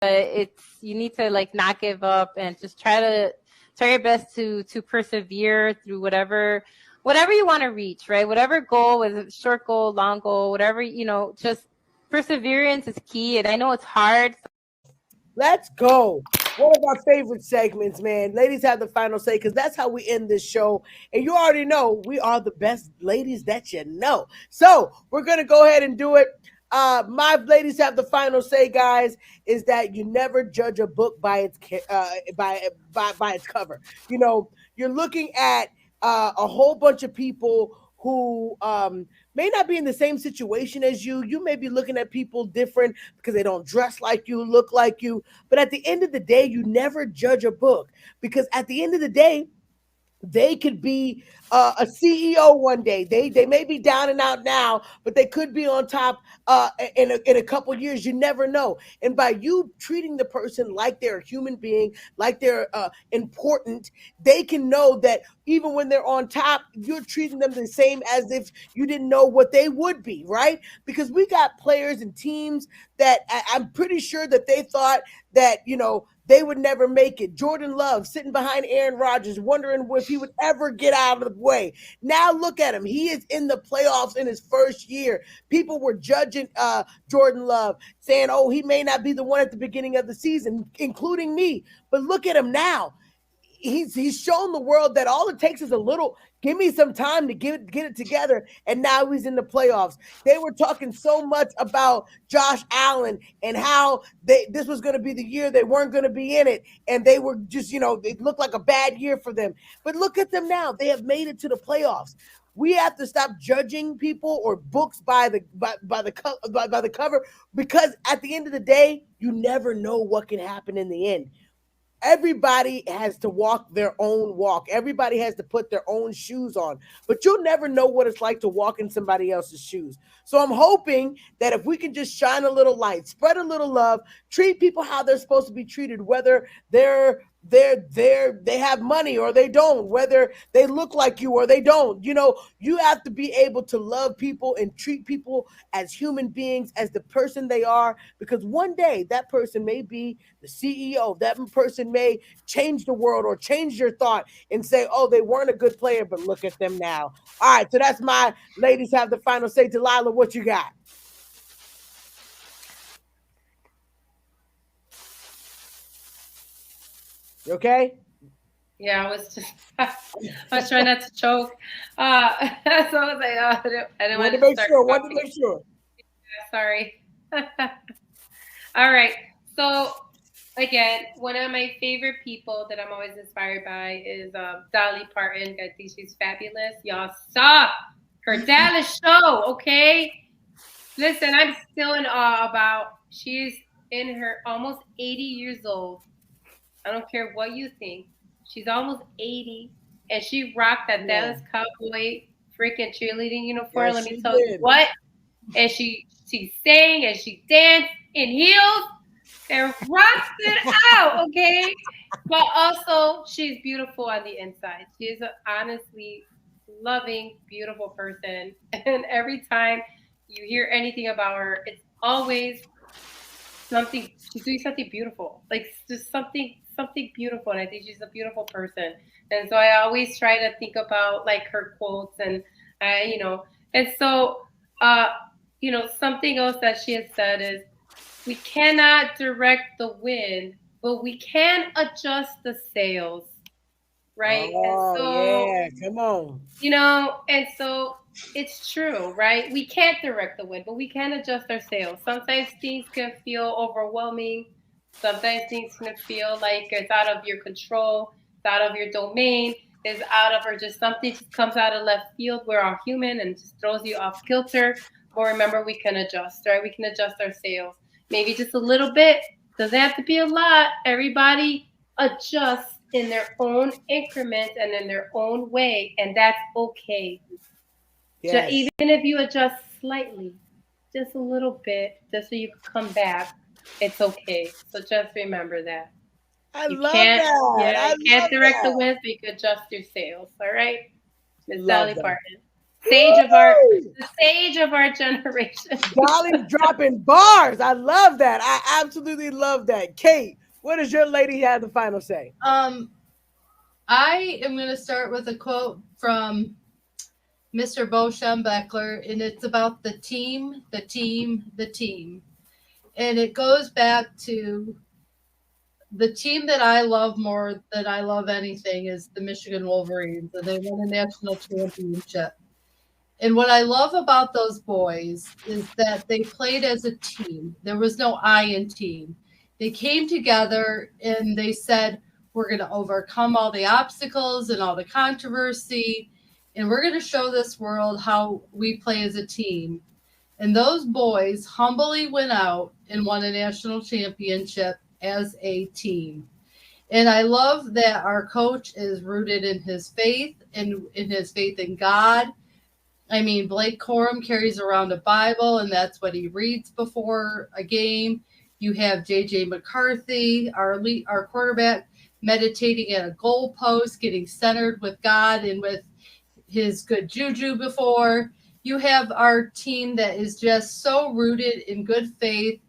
it's, you need to like not give up and just try your best to persevere through whatever you want to reach, right? Whatever goal, whether it's short goal, long goal, whatever, just perseverance is key. And I know it's hard. Let's go. One of our favorite segments, man. Ladies have the final say because that's how we end this show. And you already know we are the best ladies that you know. So we're going to go ahead and do it. My ladies have the final say, guys, is that you never judge a book by its by its cover. You're looking at a whole bunch of people who may not be in the same situation as you. You may be looking at people different because they don't dress like you, look like you. But at the end of the day, you never judge a book because at the end of the day, they could be a CEO one day. They may be down and out now, but they could be on top in a couple years. You never know. And by you treating the person like they're a human being, like they're important, they can know that even when they're on top, you're treating them the same as if you didn't know what they would be, right? Because we got players and teams that I'm pretty sure that they thought that, they would never make it. Jordan Love sitting behind Aaron Rodgers, wondering if he would ever get out of the way. Now look at him. He is in the playoffs in his first year. People were judging Jordan Love, saying, oh, he may not be the one at the beginning of the season, including me. But look at him now. He's shown the world that all it takes is a little. Give me some time to get it together, and now he's in the playoffs. They were talking so much about Josh Allen and how this was going to be the year they weren't going to be in it, and they were just it looked like a bad year for them. But look at them now; they have made it to the playoffs. We have to stop judging people or books by the cover because at the end of the day, you never know what can happen in the end. Everybody has to walk their own walk. Everybody has to put their own shoes on. But you'll never know what it's like to walk in somebody else's shoes. So I'm hoping that if we can just shine a little light, spread a little love, treat people how they're supposed to be treated, whether they have money or they don't, whether they look like you or they don't. You have to be able to love people and treat people as human beings, as the person they are, because one day that person may be the CEO. That person may change the world or change your thought and say, oh, they weren't a good player, but look at them now. All right, so that's my ladies have the final say. Delilah, what you got? You okay? Yeah, I was just I was trying not to choke. So I was like, oh, I didn't want to start Want to talking. make sure. Yeah, sorry. All right. So again, one of my favorite people that I'm always inspired by is Dolly Parton. I think she's fabulous. Y'all saw her Dallas show, okay? Listen, I'm still in awe about she's in her almost 80 years old. I don't care what you think. She's almost 80 and she rocked that Yeah. Dallas Cowboy freaking cheerleading uniform. Yes, Let me she tell you did. what. And she sang and she danced in heels and rocked it out, okay? But also she's beautiful on the inside. She is an honestly loving, beautiful person. And every time you hear anything about her, it's always something she's doing something beautiful, like just something beautiful, and I think she's a beautiful person. And so I always try to think about like her quotes and and so uh something else that she has said is we cannot direct the wind, but we can adjust the sails, right? And Oh so yeah, come on. and so it's true, right? We can't direct the wind, but we can adjust our sails. Sometimes things can feel overwhelming. Sometimes things can feel like it's out of your control, it's out of your domain, it's out of, or just something just comes out of left field. We're all human and just throws you off kilter. But remember, we can adjust, right? We can adjust our sails. Maybe just a little bit. Doesn't have to be a lot. Everybody adjusts in their own increments and in their own way, and that's okay. Yes. Even if you adjust slightly, just a little bit, just so you can come back, it's okay. So just remember that. I love that. Yeah, I you can't love direct the that. winds, but you can adjust your sails. All right, Miss Love Dolly that. Parton. Sage of our Woo! the sage of our generation. Dolly's dropping bars. I love that. I absolutely love that. Kate, what does your lady have the final say? Um, I am going to start with a quote from Mr. Bo Schembechler, and it's about the team, the team, the team. And it goes back to the team that I love more than I love anything is the Michigan Wolverines, and they won a national championship. And what I love about those boys is that they played as a team. There was no I in team. They came together and they said, we're going to overcome all the obstacles and all the controversy, and we're going to show this world how we play as a team. And those boys humbly went out and won a national championship as a team. And I love that our coach is rooted in his faith and in his faith in God. I mean, Blake Corum carries around a Bible, and that's what he reads before a game. You have J.J. McCarthy, our quarterback, meditating at a goalpost, getting centered with God and with his good juju before. You have our team that is just so rooted in good faith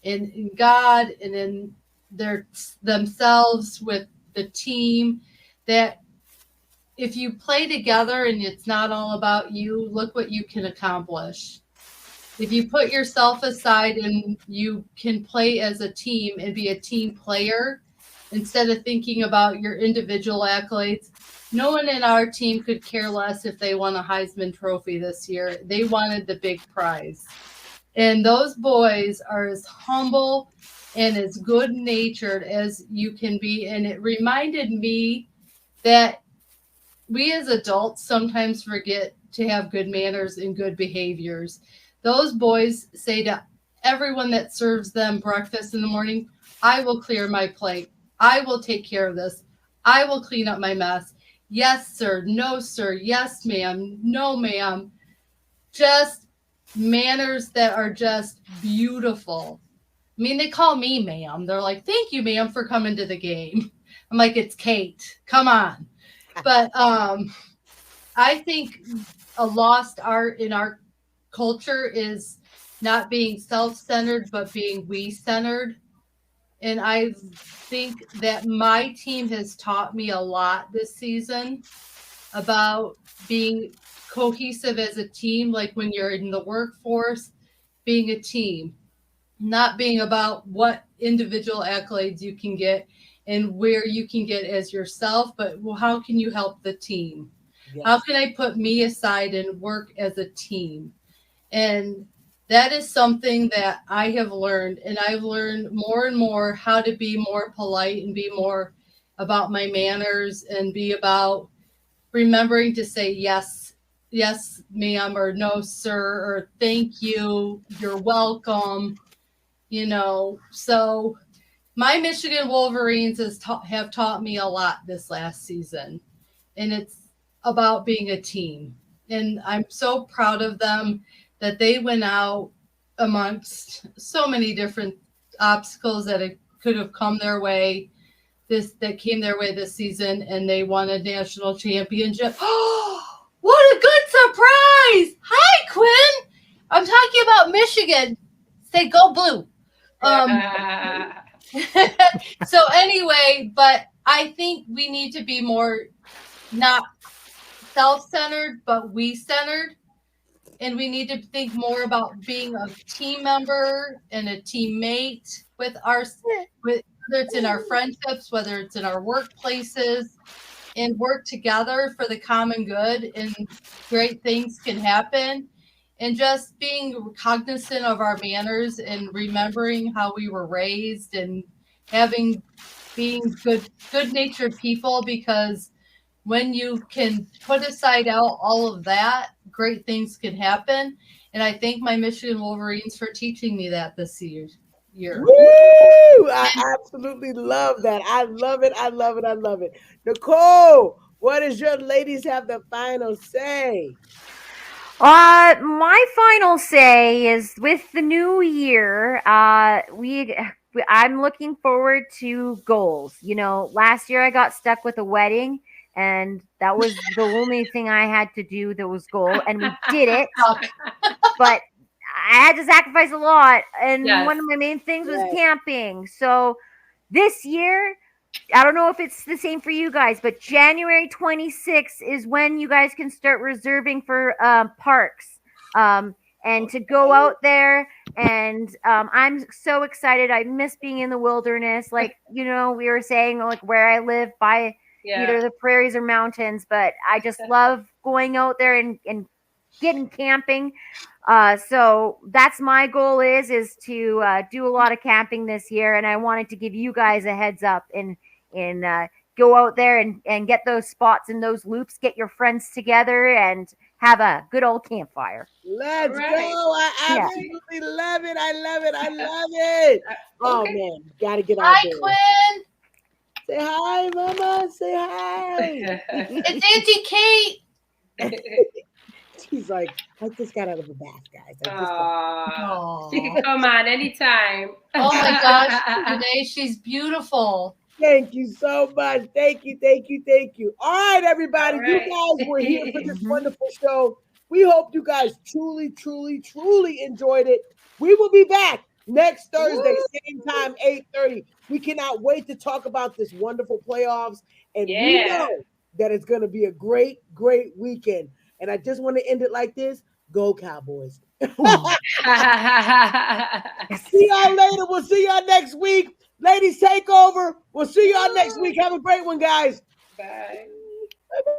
in God and in their themselves with the team that if you play together and it's not all about you, look what you can accomplish. If you put yourself aside and you can play as a team and be a team player instead of thinking about your individual accolades, no one in our team could care less if they won a Heisman Trophy this year. They wanted the big prize. And those boys are as humble and as good natured as you can be. And it reminded me that we as adults sometimes forget to have good manners and good behaviors. Those boys say to everyone that serves them breakfast in the morning, I will clear my plate. I will take care of this. I will clean up my mess. Yes, sir. No, sir. Yes, ma'am. No, ma'am. Just manners that are just beautiful. I mean, they call me ma'am. They're like, thank you, ma'am, for coming to the game. I'm like, it's Kate. Come on. But I think a lost art in our culture is not being self-centered, but being we-centered. And I think that my team has taught me a lot this season about being cohesive as a team, like when you're in the workforce, being a team, not being about what individual accolades you can get and where you can get as yourself, but how can you help the team? Yes. How can I put me aside and work as a team? And that is something that I have learned. And I've learned more and more how to be more polite and be more about my manners and be about remembering to say yes, yes, ma'am, or no, sir, or thank you, you're welcome. So my Michigan Wolverines have taught me a lot this last season, and it's about being a team. And I'm so proud of them that they went out amongst so many different obstacles that could have come their way. That came their way this season, and they won a national championship. Oh, what a good surprise! Hi, Quinn. I'm talking about Michigan. Say go blue. So anyway, but I think we need to be more not self-centered, but we-centered. And we need to think more about being a team member and a teammate with whether it's in our friendships, whether it's in our workplaces, and work together for the common good, and great things can happen. And just being cognizant of our manners and remembering how we were raised and being good natured people, because when you can put aside all of that, great things can happen. And I thank my Michigan Wolverines for teaching me that this year. Woo! I absolutely love that. I love it. I love it. I love it. Nicole, what does your ladies have the final say? My final say is with the new year, I'm looking forward to goals. Last year I got stuck with a wedding and that was the only thing I had to do that was goal, and we did it. But I had to sacrifice a lot, and Yes. one of my main things was Yes. camping. So this year, I don't know if it's the same for you guys, but January 26th is when you guys can start reserving for parks, and to go out there. And I'm so excited. I miss being in the wilderness, like we were saying, like where I live by either the prairies or mountains. But I just love going out there and getting camping. So that's my goal is to do a lot of camping this year, and I wanted to give you guys a heads up and go out there and get those spots and those loops, get your friends together and have a good old campfire. Let's Right. go. I absolutely love it. I love it. I love it. Oh Okay. man, gotta get out Hi, there. Quinn. Say hi, Mama. Say hi. It's Auntie Kate. She's like, I just got out of a bath, guys. Aw. She Aw. can come on anytime. Oh my gosh, Renee, she's beautiful. Thank you so much. Thank you, thank you, thank you. All right, everybody. All right. You guys were here for this wonderful show. We hope you guys truly, truly, truly enjoyed it. We will be back next Thursday, same time, 8:30. We cannot wait to talk about this wonderful playoffs. And we know that it's going to be a great, great weekend. And I just want to end it like this. Go Cowboys. See y'all later. We'll see y'all next week. Ladies, Takeover. We'll see y'all next week. Have a great one, guys. Bye. Bye-bye.